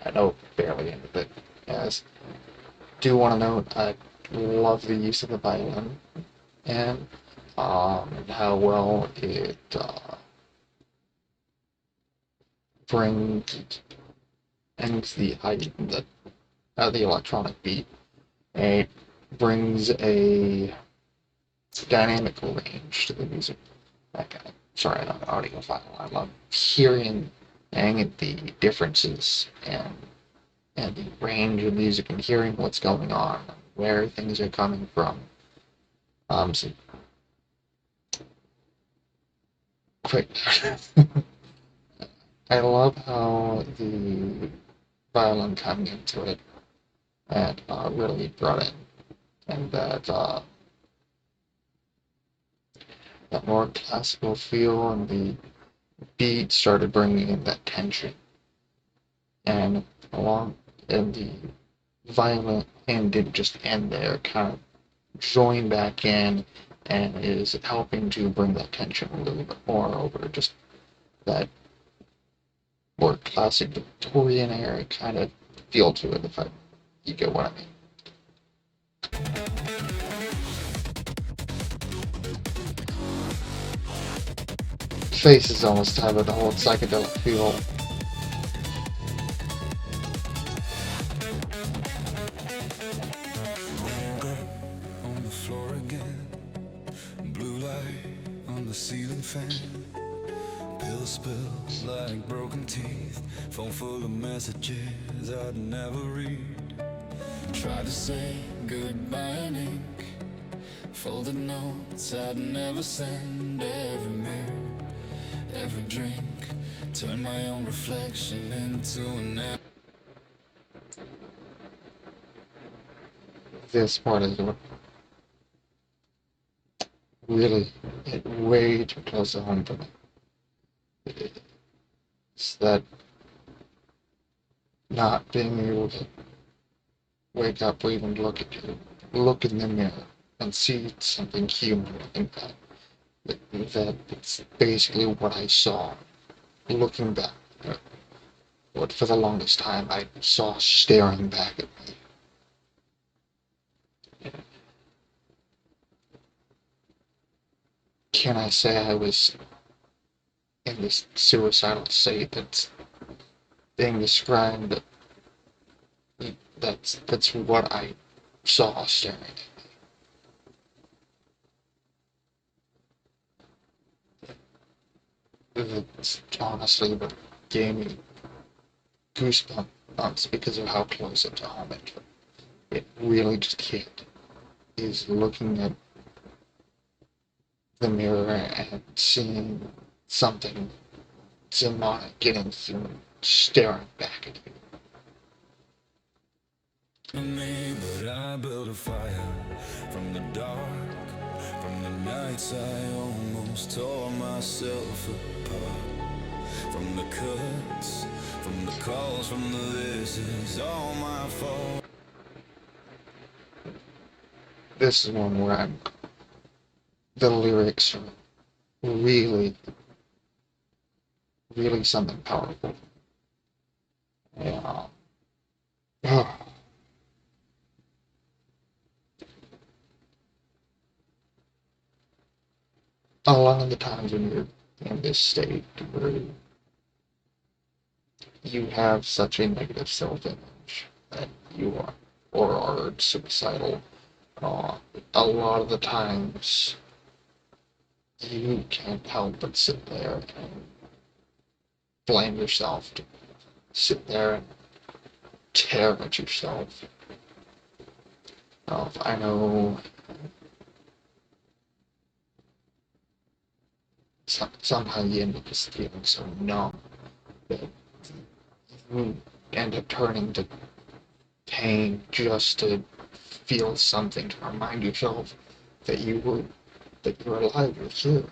I know barely any of it. Yes, do want to note I love the use of the violin and how well it brings the electronic beat. It brings a dynamic range to the music. Sorry, I'm an audiophile. I love hearing the differences and the range of music and hearing what's going on, where things are coming from. So quick. I love how the violin coming into it and really brought in, and that more classical feel and the beat started bringing in that tension, and along and the violin and didn't just end there, kind of join back in and is helping to bring that tension a little bit more over just that more classic Victorian era kind of feel to it, if you get what I mean. Faces almost have a whole psychedelic feel. On the floor again, blue light on the ceiling fan, pill spills like broken teeth, phone full of messages I'd never read. Tried to say goodbye in ink, folded notes I'd never send. Every mirror, every drink, turned my own reflection into an This part is really way too close to home for me. It's that not being able to wake up or even look in the mirror and see something human in that it's basically what I saw looking back. What for the longest time I saw staring back at me. Can I say I was in this suicidal state that's being described? That's what I saw staring at me. It's honestly what gave me goosebumps because of how close it to home it really just hit. Is looking at the mirror and seeing something demonic getting through, staring back at you. me, but I built a fire from the dark, from the nights I almost tore myself apart, from the cuts, from the calls, from the this is all my fault. This is one where the lyrics are really, really something powerful. Yeah. A lot of the times when you're in this state where you have such a negative self-image that you are or are suicidal, uh, a lot of the times you can't help but sit there and blame yourself, to sit there and tear at yourself. I know somehow you end up just feeling so numb that you end up turning to pain just to feel something, to remind yourself that you're alive, you're here,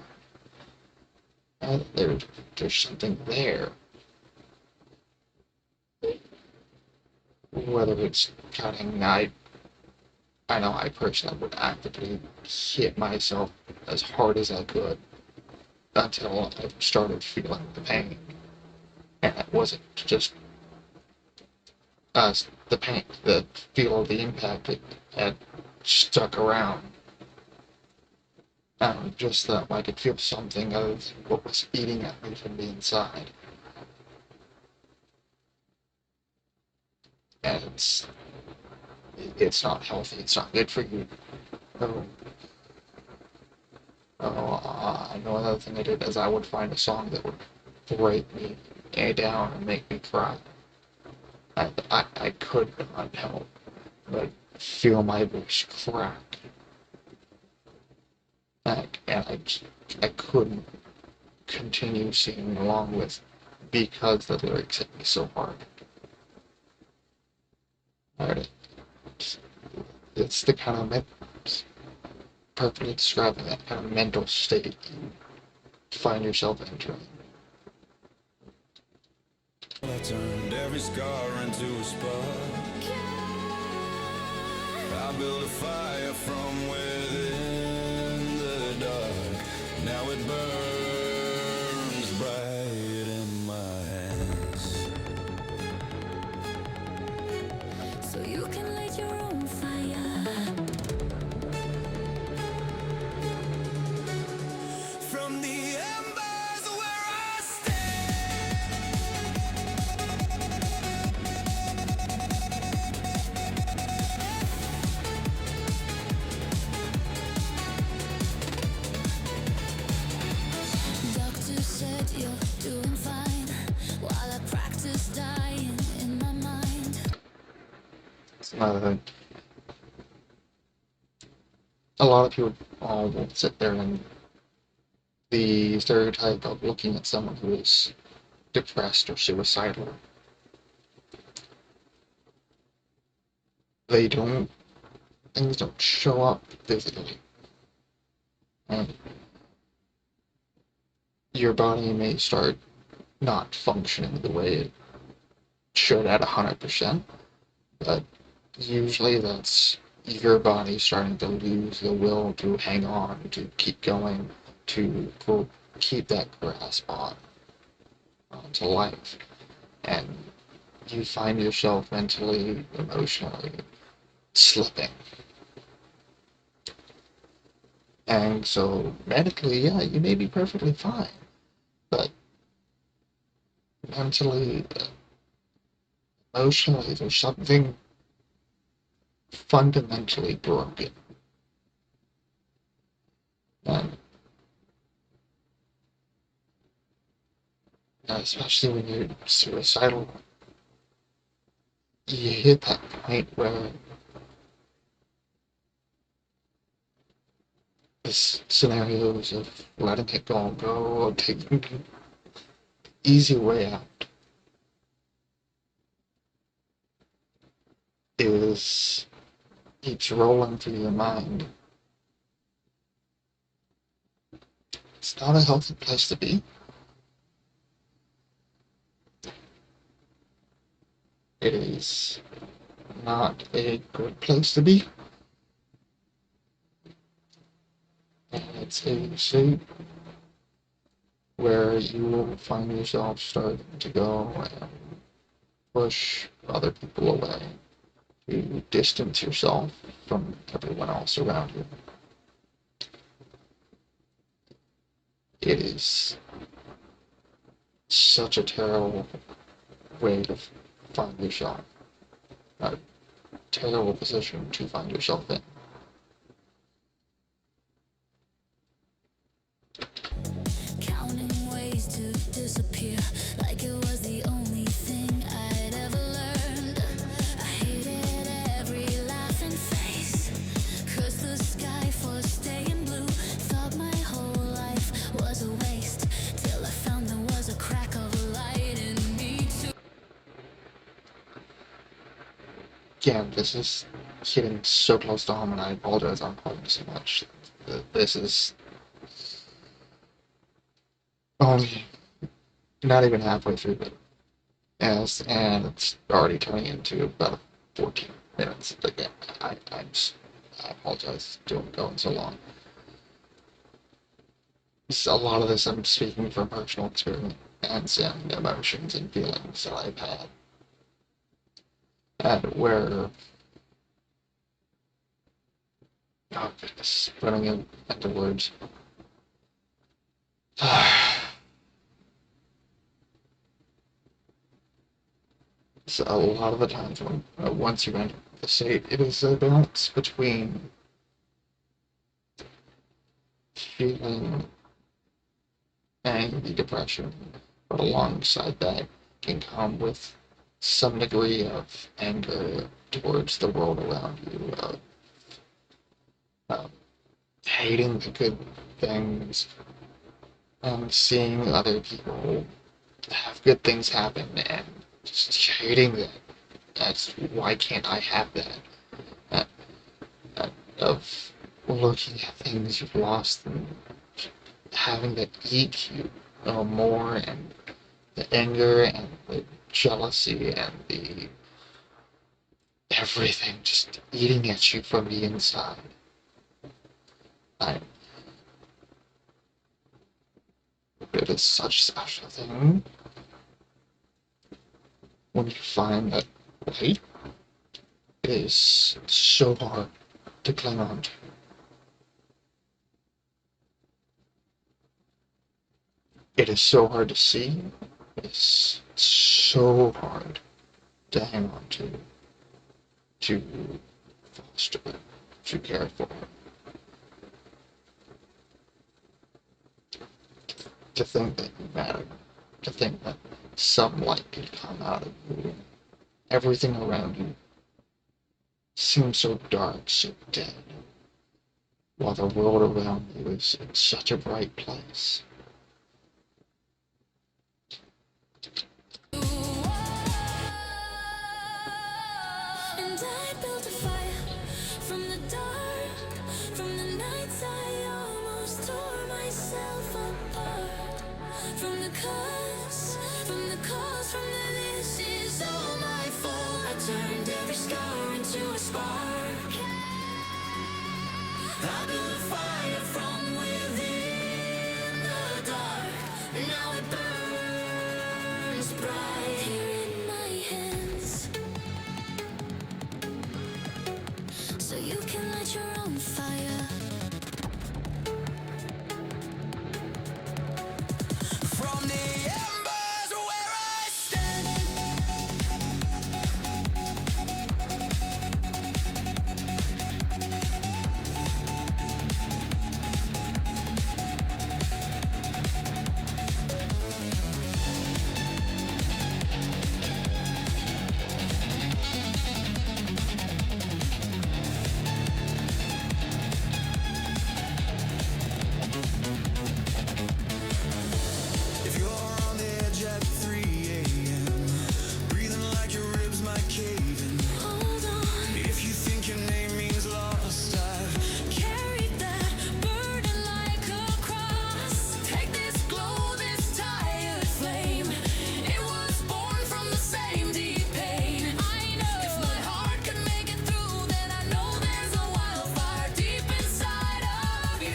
and there's something there. Whether it's cutting, I know I personally would actively hit myself as hard as I could until I started feeling the pain, and it wasn't just the pain, the feel of the impact it had stuck around. Just that I could feel something of what was eating at me from the inside. And it's not healthy, it's not good for you. Oh, I know another thing I did is I would find a song that would break me down and make me cry. I could not help but feel my voice crack. And I couldn't continue singing along with because the lyrics hit me so hard. Right? It's the kind of perfectly describing that kind of mental state you find yourself entering. I turned every scar into a spark. I built a fire from within the dark. Now it burns bright in my hands. So you can light your own fire. From the embers where I stand. Doctor said you're doing fine while I practice dying in my mind. It's another thing. A lot of people will sit there and the stereotype of looking at someone who is depressed or suicidal. They don't, things don't show up physically. And your body may start not functioning the way it should at 100%, but usually that's your body starting to lose the will to hang on, to keep going, to keep that grasp onto life. And you find yourself mentally, emotionally slipping. And so medically, yeah, you may be perfectly fine, but mentally, emotionally, there's something fundamentally broken. And especially when you're suicidal, you hit that point where the scenarios of letting it all go or taking the easy way out is keeps rolling through your mind. It's not a healthy place to be. It is not a good place to be. And it's a state where you will find yourself starting to go and push other people away, to distance yourself from everyone else around you. It is such a terrible way to find yourself, a terrible position to find yourself in. Counting ways to disappear, like it was the only thing I'd ever learned. I hated every laughing face, cursed the sky for staying blue. Thought my whole life was a waste, till I found there was a crack of light in me too. Again, this is hitting so close to home, and I apologize I'm calling so much. This is only not even halfway through it. Yes, and it's already turning into about 14 minutes. But yeah, I apologize for going so long. A lot of this I'm speaking from personal experience and emotions and feelings that I've had. at where, oh goodness, running into words. So a lot of the times when once you enter the state, it is a balance between feeling angry, depression, but alongside that can come with some degree of anger towards the world around you, uh, hating the good things and seeing other people have good things happen and just hating that. That's why can't I have that? Uh, of looking at things you've lost and having that eat you more, and the anger and the jealousy and the everything just eating at you from the inside. I, it is such a special thing when you find that light is so hard to cling on to. It is so hard to see. It's so hard to hang on to foster it, to care for it. To think that you matter, to think that some light could come out of you. Everything around you seems so dark, so dead, while the world around you is in such a bright place. And I built a fire from the dark, from the nights I almost tore myself apart. From the cuts, from the calls, from the this is all my fault. I turned every scar into a spark. I built a fire from within the dark, and now it burns bright here in my hands. So you can light your own fire. From the embers where I stand, if you're on the edge at 3 a.m., breathing like your ribs might cave in. Hold on. If you think your name means lost, I've carried that burden like a cross. Take this glow, this tired flame. It was born from the same deep pain. I know if my heart can make it through, then I know there's a wildfire deep inside of you.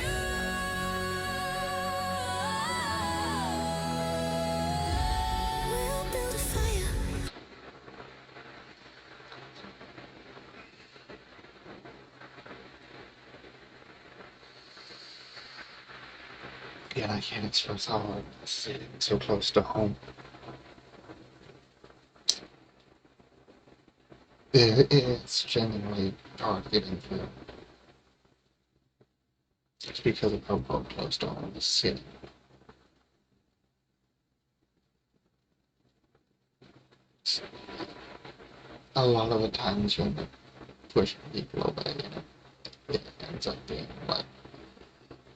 We'll build a fire. Yet I can't express how hard it is sitting so close to home. It's genuinely hard getting through. It's because of how close to home is sitting. A lot of the times you end up pushing people away, and it ends up being like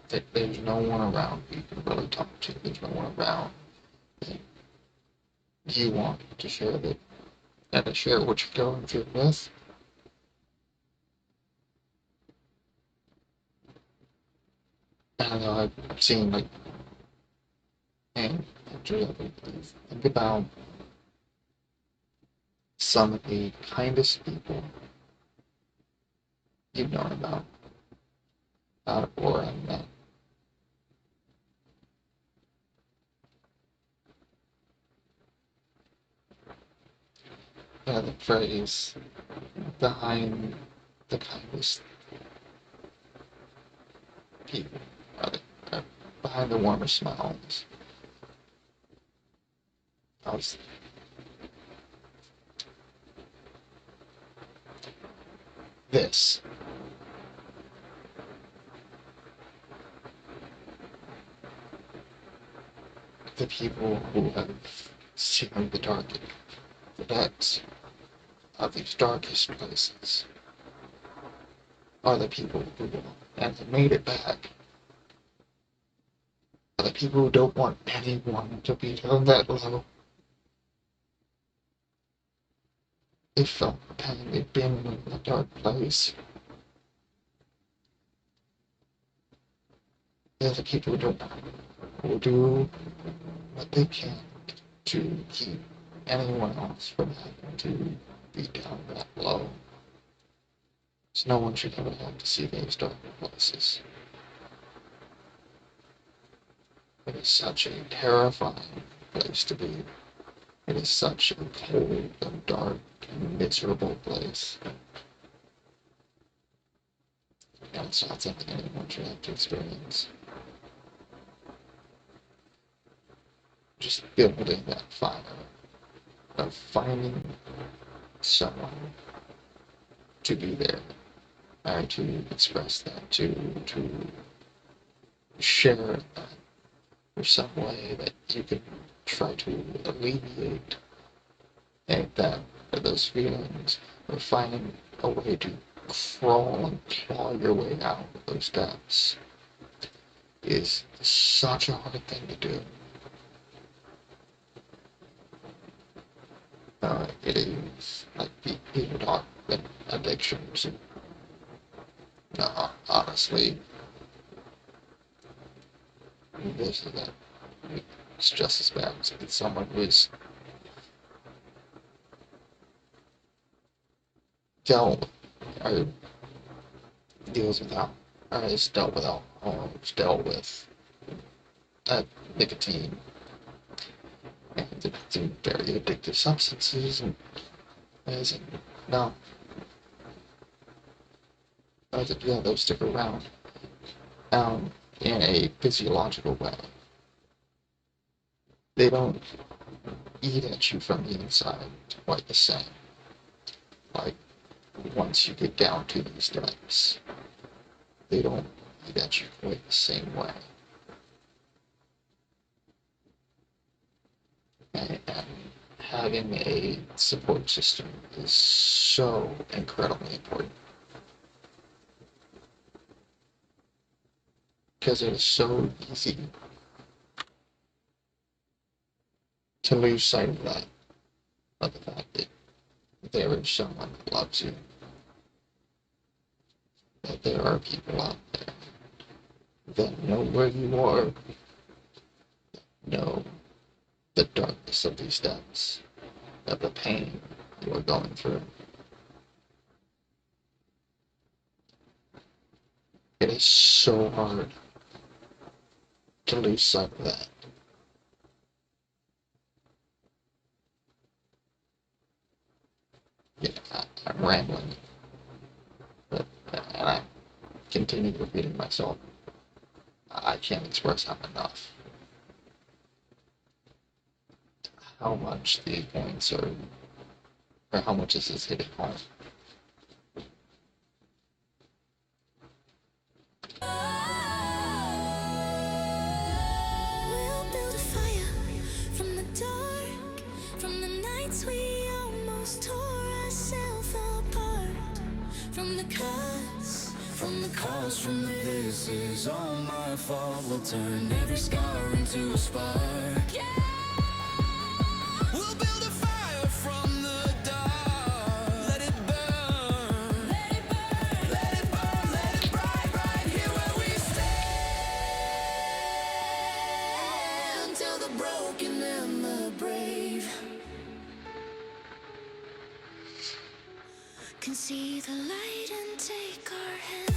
that there's no one around you can really talk to. There's no one around that you want to share that and to share what you're going through with. And I know I've seen like, and actually think about some of the kindest people you've known about or have met. The phrase behind the kindest people, uh, behind the warmest smiles. I was this. The people who have seen the depths of these darkest places are the people who have made it back. Are the people who don't want anyone to be down that low. They felt the pain, they've been in a dark place. They're the people who do what they can to keep anyone else from having to be down that low. So no one should ever have to see those dark places. It is such a terrifying place to be. It is such a cold and dark and miserable place. And it's not something anyone should have to experience. Just building that fire of finding someone to be there, or to express that, to share that, or some way that you can try to alleviate those feelings, or finding a way to crawl and claw your way out of those depths is such a hard thing to do. It is like people talk about addictions, and honestly, this is that. It's just as bad as someone who is dealt or deals with alcohol, or is dealt with alcohol, or is dealt with nicotine, and it's very addictive substances, and no, those stick around in a physiological way. They don't eat at you from the inside quite the same. Like, once you get down to these depths, they don't eat at you quite the same way. And having a support system is so incredibly important. Because it is so easy to lose sight of that, of the fact that there is someone who loves you, that there are people out there that know where you are, know the darkness of these depths, of the pain you are going through. It is so hard to lose sight of that. Yeah, I'm rambling, and I continue repeating myself. I can't express enough how much these points are, or how much this is hitting home. We'll build a fire from the dark, from the nights we almost tore ourselves apart, from the cuts, from the calls, from the this is all my fault. We'll turn every scar into a spark. Yeah. We'll build a fire from the dark. Let it burn. Let it burn. Let it burn. Let it bright right here where we stand. Till the broken and the brave can see the light and take our hands.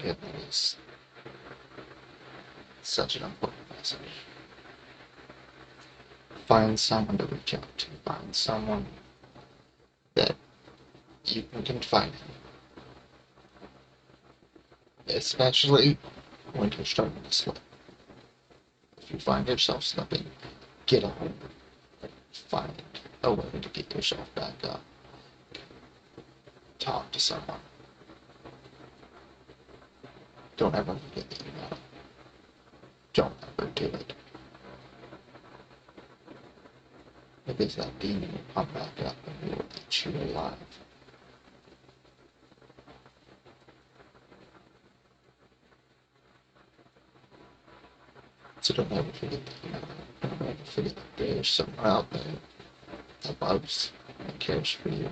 It is such an important message. Find someone to reach out to. Find someone that you can confide in. Especially when you're starting to slip. If you find yourself slipping, get a hold. Find a way to get yourself back up. Talk to someone. Don't ever forget that you got it. Don't ever do it. Because that demon will come back up and will eat you alive. So don't ever forget that you got it. Don't ever forget that there's someone out there that loves and cares for you.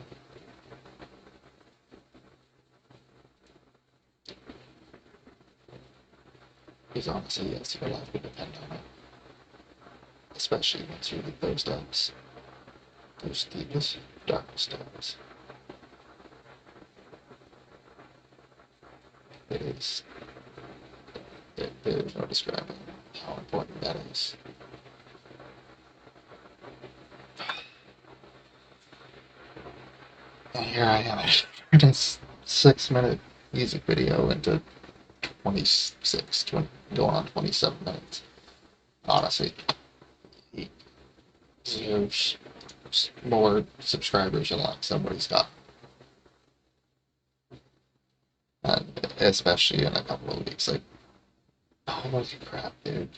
Because honestly, yes, your life will depend on it. Especially once you leave those depths. Those deepest, darkest depths. It is. There is no describing how important that is. And here I am, a 6-minute music video into going on 27 minutes. Honestly, he deserves more subscribers than like somebody's got. And especially in a couple of weeks, like, holy crap, dude.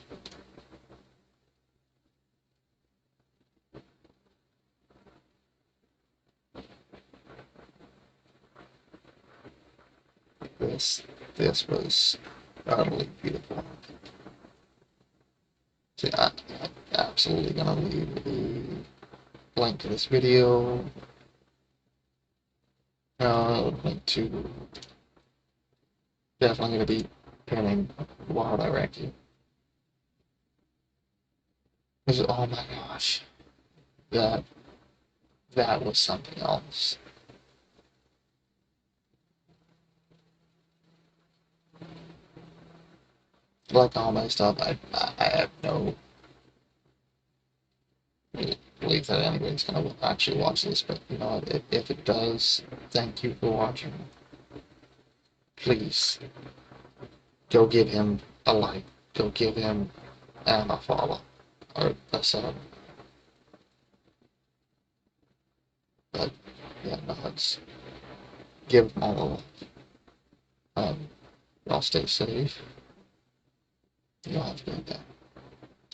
This was utterly beautiful. See, I'm absolutely gonna leave a link to this video, link to, definitely gonna be pinning Wild Iraqi. Because, oh my gosh, that was something else. Like all my stuff, I have no belief that anybody's gonna actually watch this, but you know, if it does, thank you for watching. Please go give him a like, go give him a follow or a sub. But yeah, no, let's give them all a love. Y'all stay safe. Y'all have a good day.